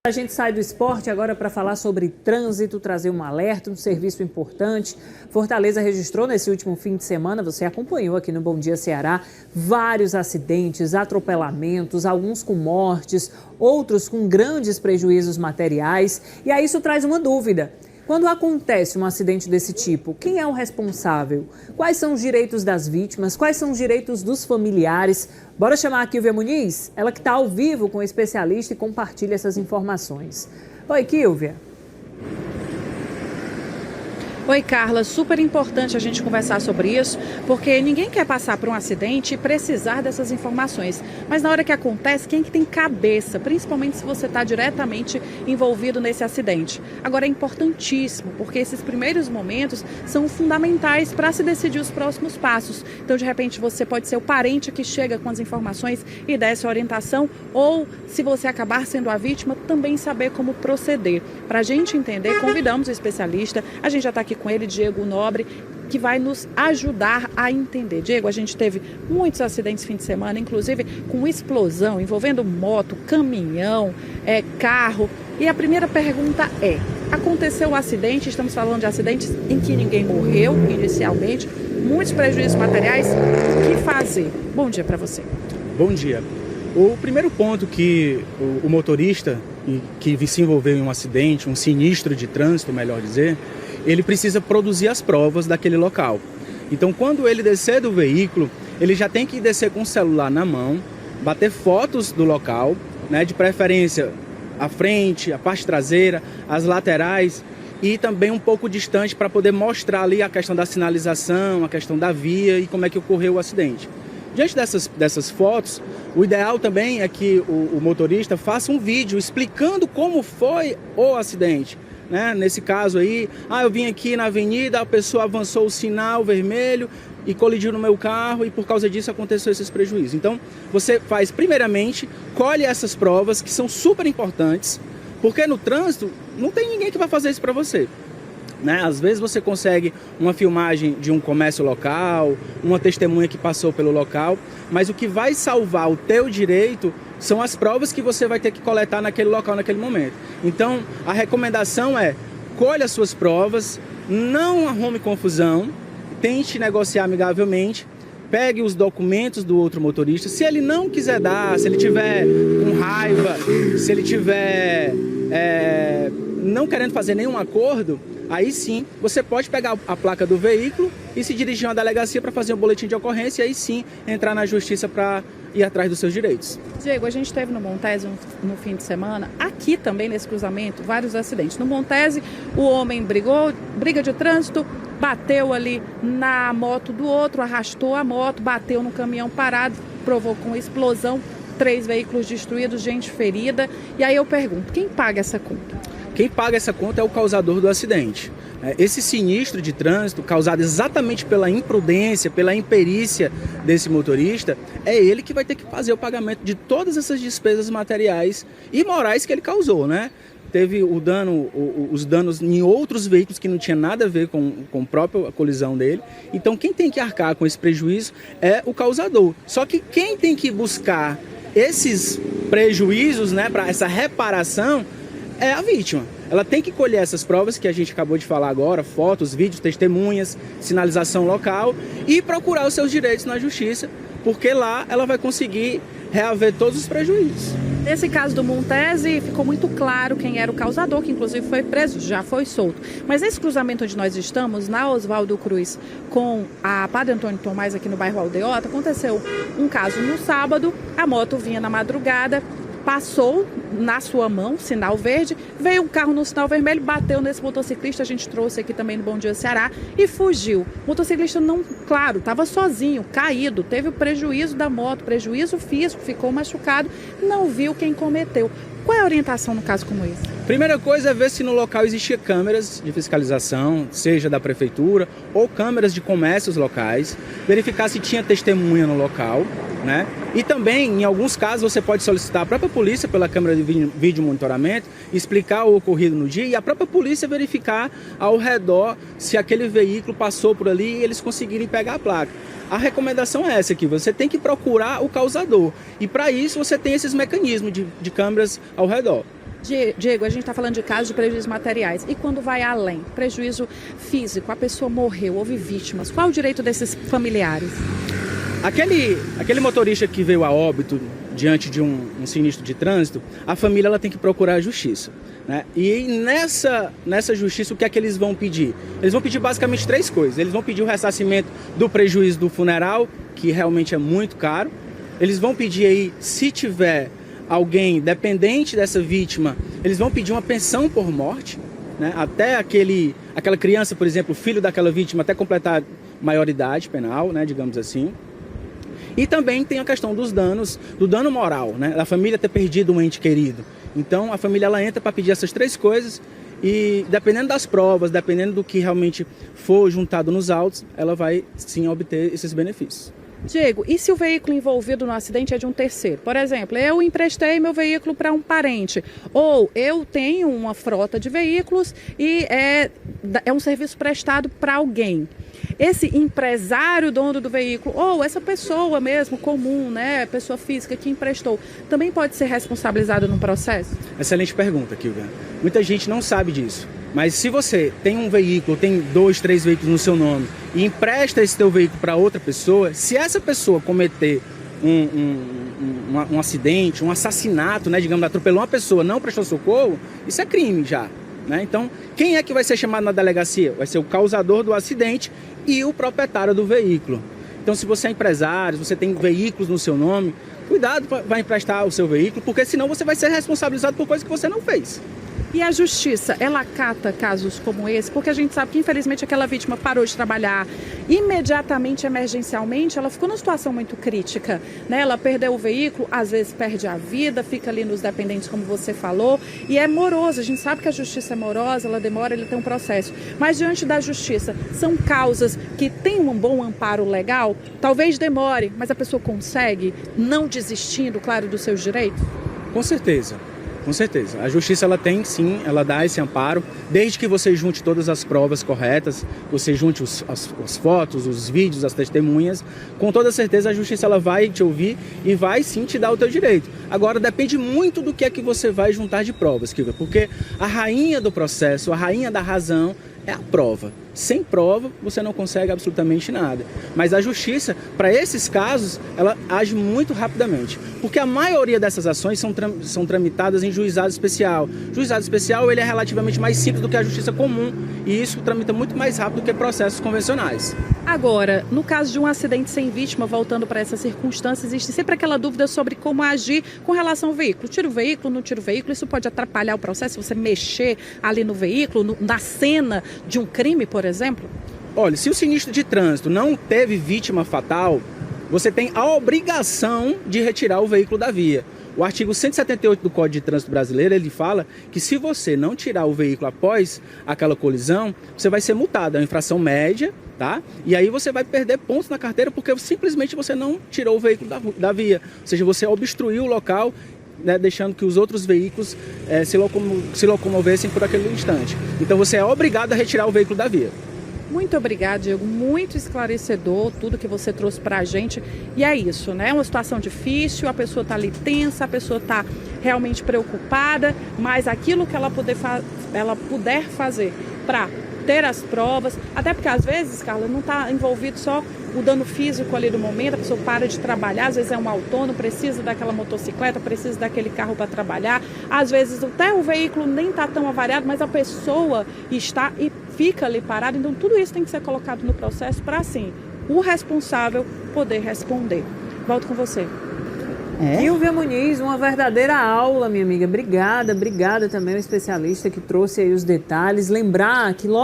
A gente sai do esporte agora para falar sobre trânsito, trazer um alerta, um serviço importante. Fortaleza registrou nesse último fim de semana, você acompanhou aqui no Bom Dia Ceará, vários acidentes, atropelamentos, alguns com mortes, outros com grandes prejuízos materiais. E aí isso traz uma dúvida. Quando acontece um acidente desse tipo, quem é o responsável? Quais são os direitos das vítimas? Quais são os direitos dos familiares? Bora chamar a Kilvia Muniz, ela que está ao vivo com o especialista e compartilha essas informações. Oi, Kilvia. Oi, Carla, super importante a gente conversar sobre isso, porque ninguém quer passar por um acidente e precisar dessas informações. Mas na hora que acontece, quem que tem cabeça, principalmente se você está diretamente envolvido nesse acidente? Agora é importantíssimo, porque esses primeiros momentos são fundamentais para se decidir os próximos passos. Então, de repente, você pode ser o parente que chega com as informações e dá essa orientação, ou se você acabar sendo a vítima, também saber como proceder. Para a gente entender, convidamos o especialista, a gente já está aqui com ele, Diego Nobre, que vai nos ajudar a entender. Diego, a gente teve muitos acidentes fim de semana, inclusive com explosão, envolvendo moto, caminhão, carro. E a primeira pergunta é, aconteceu um acidente, estamos falando de acidentes em que ninguém morreu inicialmente, muitos prejuízos materiais, o que fazer? Bom dia para você. Bom dia. O primeiro ponto que o motorista que se envolveu em um acidente, um sinistro de trânsito, melhor dizer, ele precisa produzir as provas daquele local. Então, quando ele descer do veículo, ele já tem que descer com o celular na mão, bater fotos do local, né, de preferência a frente, a parte traseira, as laterais e também um pouco distante para poder mostrar ali a questão da sinalização, a questão da via e como é que ocorreu o acidente. Diante dessas fotos, o ideal também é que o motorista faça um vídeo explicando como foi o acidente. Né? Nesse caso aí, eu vim aqui na avenida, a pessoa avançou o sinal vermelho e colidiu no meu carro e por causa disso aconteceu esses prejuízos. Então, você faz, primeiramente, colhe essas provas que são super importantes, porque no trânsito não tem ninguém que vai fazer isso para você. Né? Às vezes você consegue uma filmagem de um comércio local, uma testemunha que passou pelo local, mas o que vai salvar o teu direito são as provas que você vai ter que coletar naquele local, naquele momento. Então, a recomendação é, colhe as suas provas, não arrume confusão, tente negociar amigavelmente, pegue os documentos do outro motorista. Se ele não quiser dar, se ele tiver com raiva, se ele tiver não querendo fazer nenhum acordo, aí sim, você pode pegar a placa do veículo e se dirigir a uma delegacia para fazer um boletim de ocorrência e aí sim entrar na justiça para ir atrás dos seus direitos. Diego, a gente teve no Montese no fim de semana, aqui também nesse cruzamento, vários acidentes. No Montese, o homem briga de trânsito, bateu ali na moto do outro, arrastou a moto, bateu no caminhão parado, provocou uma explosão, 3 veículos destruídos, gente ferida. E aí eu pergunto, quem paga essa conta? Quem paga essa conta é o causador do acidente. Esse sinistro de trânsito, causado exatamente pela imprudência, pela imperícia desse motorista, é ele que vai ter que fazer o pagamento de todas essas despesas materiais e morais que ele causou, né? Teve os danos em outros veículos que não tinha nada a ver com a própria colisão dele. Então, quem tem que arcar com esse prejuízo é o causador. Só que quem tem que buscar esses prejuízos, né, para essa reparação, é a vítima. Ela tem que colher essas provas que a gente acabou de falar agora, fotos, vídeos, testemunhas, sinalização local e procurar os seus direitos na justiça, porque lá ela vai conseguir reaver todos os prejuízos. Nesse caso do Montese, ficou muito claro quem era o causador, que inclusive foi preso, já foi solto. Mas nesse cruzamento onde nós estamos, na Oswaldo Cruz, com a Padre Antônio Tomás aqui no bairro Aldeota, aconteceu um caso no sábado, a moto vinha na madrugada, passou na sua mão, sinal verde, veio um carro no sinal vermelho, bateu nesse motociclista, a gente trouxe aqui também no Bom Dia Ceará, e fugiu. O motociclista não, claro, estava sozinho, caído, teve o prejuízo da moto, prejuízo físico, ficou machucado, não viu quem cometeu. Qual é a orientação no caso como esse? Primeira coisa é ver se no local existia câmeras de fiscalização, seja da prefeitura ou câmeras de comércios locais, verificar se tinha testemunha no local, né? E também, em alguns casos, você pode solicitar a própria polícia pela câmera de vídeo monitoramento, explicar o ocorrido no dia e a própria polícia verificar ao redor se aquele veículo passou por ali e eles conseguirem pegar a placa. A recomendação é essa aqui, você tem que procurar o causador e para isso você tem esses mecanismos de câmeras ao redor. Diego, a gente está falando de casos de prejuízos materiais. E quando vai além? Prejuízo físico, a pessoa morreu, houve vítimas. Qual o direito desses familiares? Aquele motorista que veio a óbito diante de um sinistro de trânsito, a família ela tem que procurar a justiça, né? E nessa justiça, o que é que eles vão pedir? Eles vão pedir basicamente 3 coisas. Eles vão pedir o ressarcimento do prejuízo do funeral, que realmente é muito caro. Eles vão pedir aí, se tiver alguém dependente dessa vítima, eles vão pedir uma pensão por morte, né? Até aquela criança, por exemplo, filho daquela vítima, até completar maioridade penal, né, digamos assim. E também tem a questão dos danos, do dano moral, né, da família ter perdido um ente querido. Então a família ela entra para pedir essas 3 coisas e dependendo das provas, dependendo do que realmente for juntado nos autos, ela vai sim obter esses benefícios. Diego, e se o veículo envolvido no acidente é de um terceiro? Por exemplo, eu emprestei meu veículo para um parente, ou eu tenho uma frota de veículos e é um serviço prestado para alguém. Esse empresário, dono do veículo, ou essa pessoa mesmo, comum, né, pessoa física que emprestou, também pode ser responsabilizado num processo? Excelente pergunta, Kilvia. Muita gente não sabe disso. Mas se você tem um veículo, tem 2, 3 veículos no seu nome e empresta esse teu veículo para outra pessoa, se essa pessoa cometer um acidente, um assassinato, né, digamos, atropelou uma pessoa, não prestou socorro, isso é crime já, né? Então, quem é que vai ser chamado na delegacia? Vai ser o causador do acidente e o proprietário do veículo. Então, se você é empresário, se você tem veículos no seu nome, cuidado para emprestar o seu veículo, porque senão você vai ser responsabilizado por coisa que você não fez. E a justiça, ela acata casos como esse? Porque a gente sabe que, infelizmente, aquela vítima parou de trabalhar imediatamente, emergencialmente, ela ficou numa situação muito crítica, né? Ela perdeu o veículo, às vezes perde a vida, fica ali nos dependentes, como você falou, e é moroso. A gente sabe que a justiça é morosa, ela demora, ele tem um processo. Mas diante da justiça, são causas que têm um bom amparo legal? Talvez demore, mas a pessoa consegue, não desistindo, claro, dos seus direitos? Com certeza. Com certeza. A justiça ela tem sim, ela dá esse amparo, desde que você junte todas as provas corretas, você junte as fotos, os vídeos, as testemunhas, com toda certeza a justiça ela vai te ouvir e vai sim te dar o teu direito. Agora depende muito do que é que você vai juntar de provas, Kilvia, porque a rainha do processo, a rainha da razão é a prova. Sem prova, você não consegue absolutamente nada. Mas a justiça, para esses casos, ela age muito rapidamente. Porque a maioria dessas ações são tramitadas em juizado especial. Juizado especial ele é relativamente mais simples do que a justiça comum. E isso tramita muito mais rápido do que processos convencionais. Agora, no caso de um acidente sem vítima, voltando para essa circunstância, existe sempre aquela dúvida sobre como agir com relação ao veículo. Tira o veículo, não tira o veículo, isso pode atrapalhar o processo, você mexer ali no veículo, na cena de um crime, por exemplo? Olha, se o sinistro de trânsito não teve vítima fatal, você tem a obrigação de retirar o veículo da via. O artigo 178 do Código de Trânsito Brasileiro, ele fala que se você não tirar o veículo após aquela colisão, você vai ser multado, é uma infração média, tá? E aí você vai perder pontos na carteira porque simplesmente você não tirou o veículo da via. Ou seja, você obstruiu o local, né, deixando que os outros veículos se locomovessem por aquele instante. Então você é obrigado a retirar o veículo da via. Muito obrigada, Diego. Muito esclarecedor tudo que você trouxe para a gente. E é isso, né? É uma situação difícil, a pessoa está ali tensa, a pessoa está realmente preocupada, mas aquilo que ela puder fazer para ter as provas, até porque às vezes, Carla, não está envolvido só o dano físico ali do momento, a pessoa para de trabalhar, às vezes é um autônomo, precisa daquela motocicleta, precisa daquele carro para trabalhar, às vezes até o veículo nem está tão avariado, mas a pessoa está e fica ali parada, então tudo isso tem que ser colocado no processo para assim, o responsável poder responder. Volto com você. Kilvia Muniz, uma verdadeira aula, minha amiga. Obrigada também ao especialista que trouxe aí os detalhes. Lembrar que logo